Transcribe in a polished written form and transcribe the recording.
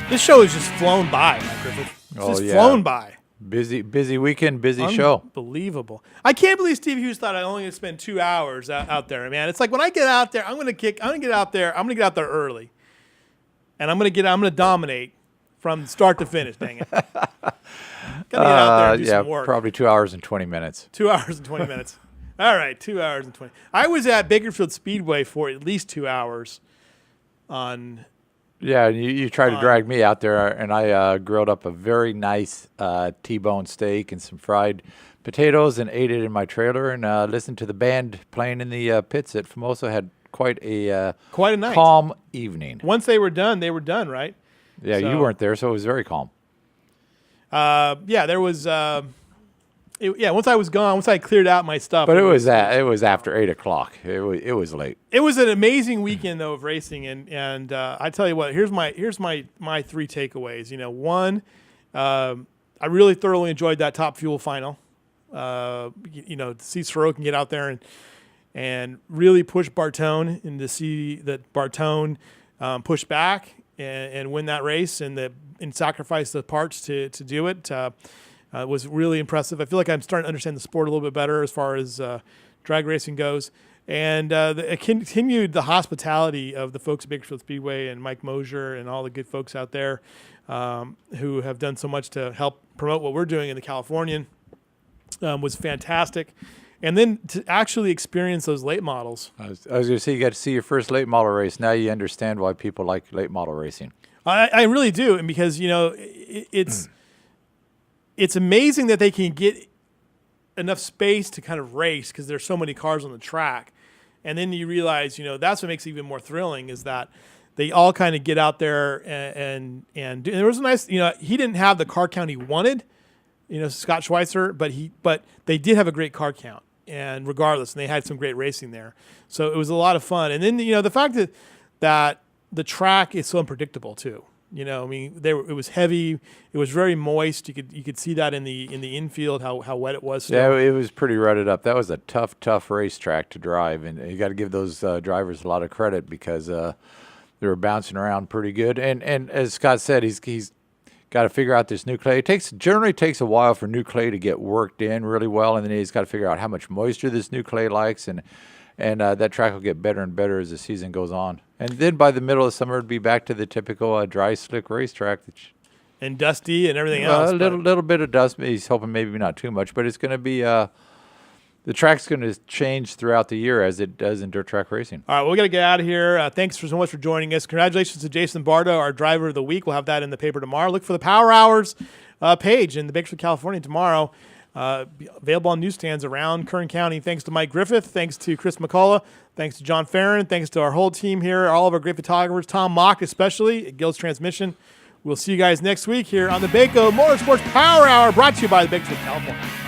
This show has just flown by, Mike Griffith. It's just flown by. Busy weekend, busy show. Unbelievable. I can't believe Steve Hughes thought I only going to spend 2 hours out there, man. It's like when I get out there, I'm going to get out there early. And I'm going to dominate from start to finish, dang it. Gotta get out there and do some work. Probably 2 hours and 20 minutes. 2 hours and 20 minutes. All right, 2 hours and 20. I was at Bakersfield Speedway for at least 2 hours on. Yeah, you tried to drag me out there, and I grilled up a very nice T-bone steak and some fried potatoes and ate it in my trailer and listened to the band playing in the pits at Famoso. Had quite a night. Calm evening. Once they were done, right? Yeah, so, you weren't there, so it was very calm. There was. Once I was gone, once I cleared out my stuff. But it was after 8 o'clock. It was late. It was an amazing weekend though of racing, and I tell you what, here's my 3 takeaways. One, I really thoroughly enjoyed that Top Fuel final. To see Sorokin get out there and really push Bartone, and to see that Bartone push back and win that race and sacrifice the parts to do it. Was really impressive. I feel like I'm starting to understand the sport a little bit better as far as drag racing goes. And it continued the hospitality of the folks at Bakersfield Speedway and Mike Mosier and all the good folks out there who have done so much to help promote what we're doing in the Californian was fantastic. And then to actually experience those late models. I was going to say, you got to see your first late model race. Now you understand why people like late model racing. I really do. And because, it's amazing that they can get enough space to kind of race because there's so many cars on the track. And then you realize, that's what makes it even more thrilling is that they all kind of get out there and there was a nice, he didn't have the car count he wanted, Scott Schweitzer, but they did have a great car count and regardless, and they had some great racing there. So it was a lot of fun. And then, the fact that the track is so unpredictable too. It was heavy. It was very moist. You could see that in the infield how wet it was. Still. Yeah, it was pretty rutted up. That was a tough racetrack to drive, and you got to give those drivers a lot of credit because they were bouncing around pretty good. And as Scott said, he's got to figure out this new clay. It generally takes a while for new clay to get worked in really well, and then he's got to figure out how much moisture this new clay likes, and that track will get better and better as the season goes on. And then by the middle of summer, it'd be back to the typical dry, slick racetrack. And dusty and everything else. A little bit of dust. He's hoping maybe not too much, but it's going to be the track's going to change throughout the year as it does in dirt track racing. All right, well, we got to get out of here. Thanks so much for joining us. Congratulations to Jason Bardo, our driver of the week. We'll have that in the paper tomorrow. Look for the Power Hours page in the Bakersfield, California tomorrow. Available on newsstands around Kern County. Thanks to Mike Griffith. Thanks to Chris McCullough. Thanks to John Farron. Thanks to our whole team here, all of our great photographers, Tom Mock especially at Gills Transmission. We'll see you guys next week here on the Bako Motorsports Power Hour, brought to you by the Bakersfield, California.